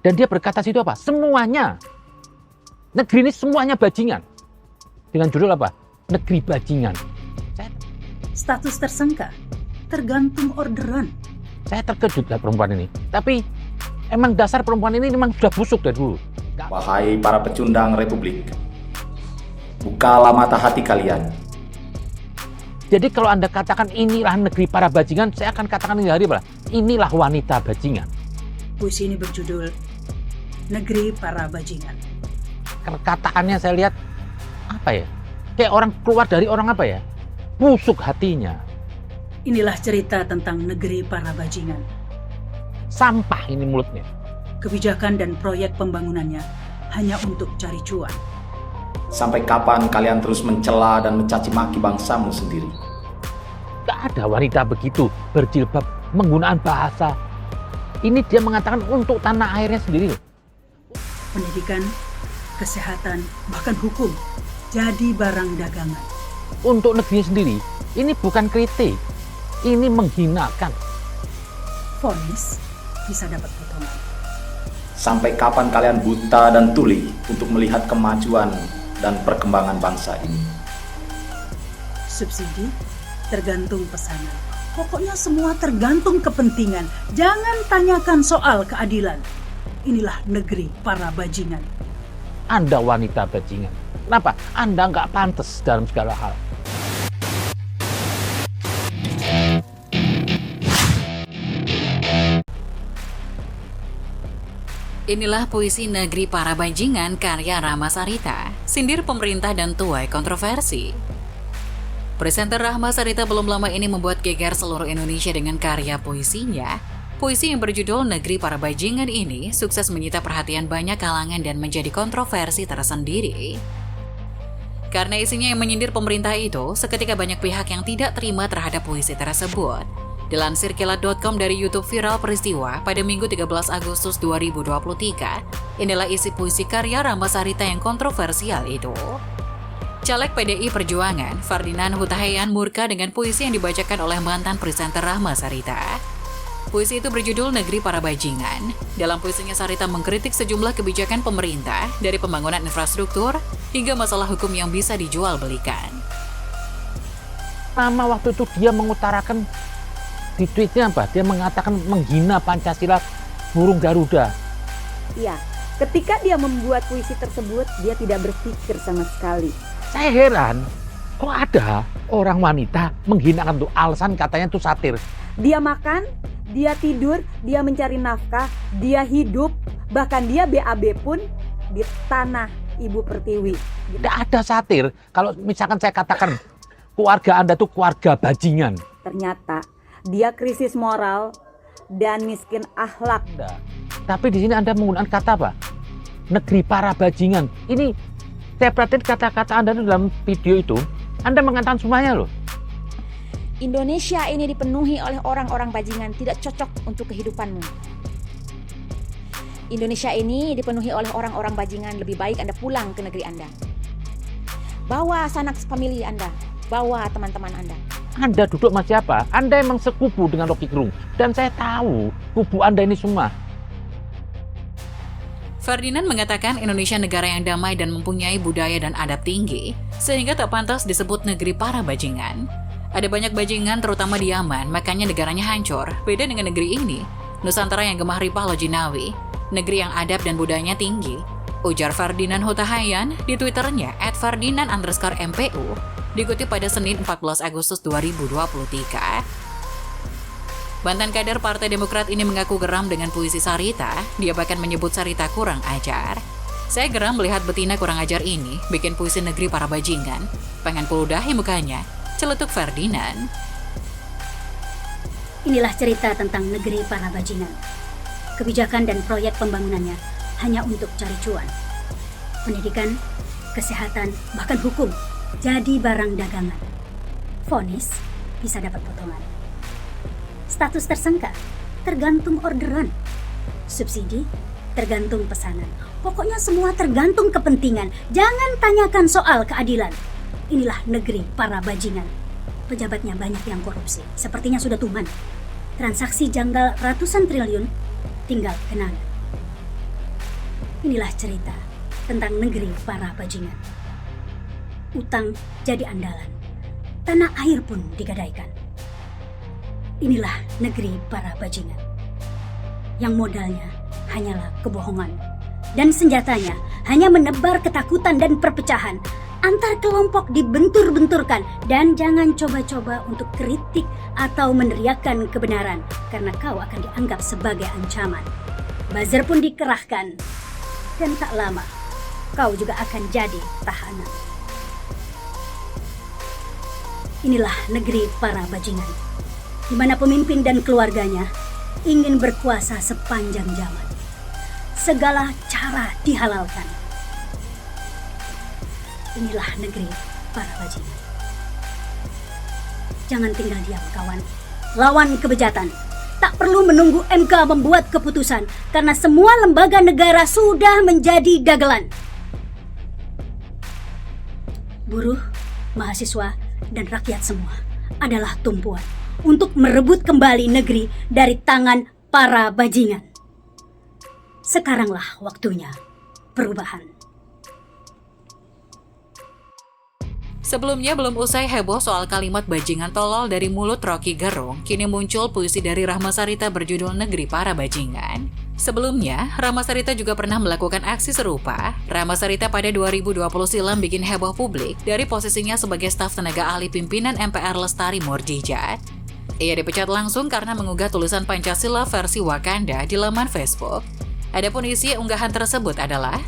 Dan dia berkata situ apa? Semuanya. Negeri ini semuanya bajingan. Dengan judul apa? Negeri bajingan. Status tersangka tergantung orderan. Saya terkejut lah perempuan ini. Tapi emang dasar perempuan ini memang sudah busuk dari dulu. Wahai para pecundang Republik, bukalah mata hati kalian. Jadi kalau Anda katakan inilah negeri para bajingan, saya akan katakan ini hari apa? Inilah wanita bajingan. Puisi ini berjudul Negeri Para Bajingan. Kataannya saya lihat apa ya? Kayak orang keluar dari orang apa ya? Busuk hatinya. Inilah cerita tentang negeri para bajingan. Sampah ini mulutnya. Kebijakan dan proyek pembangunannya hanya untuk cari cuan. Sampai kapan kalian terus mencela dan mencaci maki bangsamu sendiri? Gak ada wanita begitu berjilbab menggunakan bahasa. Ini dia mengatakan untuk tanah airnya sendiri. Pendidikan, kesehatan, bahkan hukum jadi barang dagangan. Untuk negeri sendiri, ini bukan kritik. Ini menghinakan. Vonis bisa dapat potongan. Sampai kapan kalian buta dan tuli untuk melihat kemajuan dan perkembangan bangsa ini? Subsidi tergantung pesanan. Pokoknya semua tergantung kepentingan. Jangan tanyakan soal keadilan. Inilah negeri para bajingan. Anda wanita bajingan. Kenapa? Anda nggak pantas dalam segala hal. Inilah puisi Negeri Para Bajingan karya Rahma Sarita, sindir pemerintah dan tuai kontroversi. Presenter Rahma Sarita belum lama ini membuat geger seluruh Indonesia dengan karya puisinya. Puisi yang berjudul Negeri Para Bajingan ini sukses menyita perhatian banyak kalangan dan menjadi kontroversi tersendiri. Karena isinya yang menyindir pemerintah itu, seketika banyak pihak yang tidak terima terhadap puisi tersebut. Dilansir kilat.com dari YouTube viral peristiwa pada Minggu 13 Agustus 2023, inilah isi puisi karya Rahma Sarita yang kontroversial itu. Caleg PDI Perjuangan, Ferdinand Hutahian murka dengan puisi yang dibacakan oleh mantan presenter Rahma Sarita. Puisi itu berjudul Negeri Para Bajingan. Dalam puisinya Sarita mengkritik sejumlah kebijakan pemerintah dari pembangunan infrastruktur hingga masalah hukum yang bisa dijual belikan. Nama waktu itu dia mengutarakan di tweetnya apa? Dia mengatakan menghina Pancasila burung Garuda. Iya, ketika dia membuat puisi tersebut, dia tidak berpikir sama sekali. Saya heran, kok ada orang wanita menghinakan tuh alasan katanya itu satir. Dia makan, dia tidur, dia mencari nafkah, dia hidup, bahkan dia BAB pun di tanah Ibu Pertiwi. Tidak ada satir. Kalau misalkan saya katakan keluarga Anda tuh keluarga bajingan. Ternyata dia krisis moral dan miskin akhlak. Tapi di sini Anda menggunakan kata apa? Negeri para bajingan. Ini saya perhatiin kata-kata Anda dalam video itu, Anda mengatakan semuanya loh. Indonesia ini dipenuhi oleh orang-orang bajingan, tidak cocok untuk kehidupanmu. Indonesia ini dipenuhi oleh orang-orang bajingan, lebih baik Anda pulang ke negeri Anda. Bawa sanak famili Anda, bawa teman-teman Anda. Anda duduk sama siapa? Anda emang sekubu dengan Rocky Gerung. Dan saya tahu kubu Anda ini semua. Ferdinand mengatakan Indonesia negara yang damai dan mempunyai budaya dan adab tinggi, sehingga tak pantas disebut negeri para bajingan. Ada banyak bajingan terutama di Yaman, makanya negaranya hancur. Beda dengan negeri ini, Nusantara yang gemah ripah Lojinawi, negeri yang adab dan budayanya tinggi. Ujar Ferdinand Hutahian di Twitternya @ferdinand_mpu, dikutip pada Senin 14 Agustus 2023. Mantan kader Partai Demokrat ini mengaku geram dengan puisi Sarita, dia bahkan menyebut Sarita kurang ajar. Saya geram melihat betina kurang ajar ini, bikin puisi Negeri Para Bajingan. Pengen kuludahi mukanya, celetuk Ferdinand. Inilah cerita tentang negeri para bajingan. Kebijakan dan proyek pembangunannya hanya untuk cari cuan. Pendidikan, kesehatan, bahkan hukum jadi barang dagangan. Vonis bisa dapat potongan. Status tersangka tergantung orderan. Subsidi tergantung pesanan. Pokoknya semua tergantung kepentingan. Jangan tanyakan soal keadilan. Inilah negeri para bajingan. Pejabatnya banyak yang korupsi. Sepertinya sudah tuman. Transaksi janggal ratusan triliun tinggal kenangan. Inilah cerita tentang negeri para bajingan. Utang jadi andalan, tanah air pun digadaikan. Inilah negeri para bajingan, yang modalnya hanyalah kebohongan, dan senjatanya hanya menebar ketakutan dan perpecahan. Antar kelompok dibentur-benturkan, dan jangan coba-coba untuk kritik atau meneriakkan kebenaran, karena kau akan dianggap sebagai ancaman. Buzzer pun dikerahkan, dan tak lama kau juga akan jadi tahanan. Inilah negeri para bajingan, di mana pemimpin dan keluarganya ingin berkuasa sepanjang zaman. Segala cara dihalalkan. Inilah negeri para bajingan. Jangan tinggal diam, kawan. Lawan kebejatan. Tak perlu menunggu MK membuat keputusan, karena semua lembaga negara sudah menjadi dagelan. Buruh, mahasiswa, dan rakyat semua adalah tumpuan untuk merebut kembali negeri dari tangan para bajingan. Sekaranglah waktunya perubahan. Sebelumnya belum usai heboh soal kalimat bajingan tolol dari mulut Rocky Gerung, kini muncul puisi dari Rahma Sarita berjudul Negeri Para Bajingan. Sebelumnya, Rahma Sarita juga pernah melakukan aksi serupa. Rahma Sarita pada 2020 silam bikin heboh publik dari posisinya sebagai staf tenaga ahli pimpinan MPR Lestari Murjijat. Ia dipecat langsung karena mengunggah tulisan Pancasila versi Wakanda di laman Facebook. Adapun isi unggahan tersebut adalah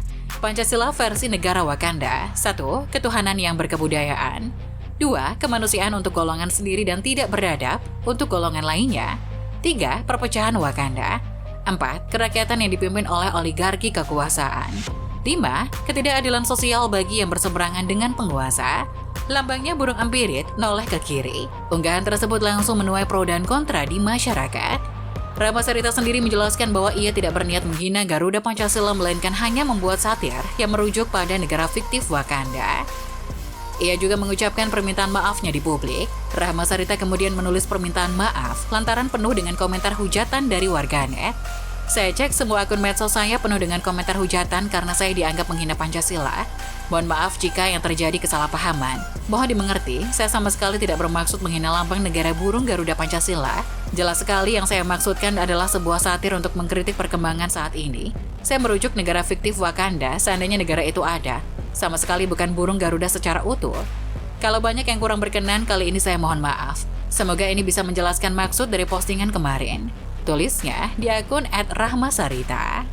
Pancasila versi negara Wakanda. 1. Ketuhanan yang berkebudayaan. 2. Kemanusiaan untuk golongan sendiri dan tidak beradab untuk golongan lainnya. 3. Perpecahan Wakanda. 4. Kerakyatan yang dipimpin oleh oligarki kekuasaan. 5. Ketidakadilan sosial bagi yang berseberangan dengan penguasa. Lambangnya burung empirit noleh ke kiri. Unggahan tersebut langsung menuai pro dan kontra di masyarakat. Rahma Sarita sendiri menjelaskan bahwa ia tidak berniat menghina Garuda Pancasila, melainkan hanya membuat satir yang merujuk pada negara fiktif Wakanda. Ia juga mengucapkan permintaan maafnya di publik. Rahma Sarita kemudian menulis permintaan maaf lantaran penuh dengan komentar hujatan dari warganet. Saya cek semua akun medsos saya penuh dengan komentar hujatan karena saya dianggap menghina Pancasila. Mohon maaf jika yang terjadi kesalahpahaman. Mohon dimengerti, saya sama sekali tidak bermaksud menghina lambang negara burung Garuda Pancasila. Jelas sekali yang saya maksudkan adalah sebuah satir untuk mengkritik perkembangan saat ini. Saya merujuk negara fiktif Wakanda seandainya negara itu ada. Sama sekali bukan burung Garuda secara utuh. Kalau banyak yang kurang berkenan, kali ini saya mohon maaf. Semoga ini bisa menjelaskan maksud dari postingan kemarin. Tulisnya di akun @rahmasarita.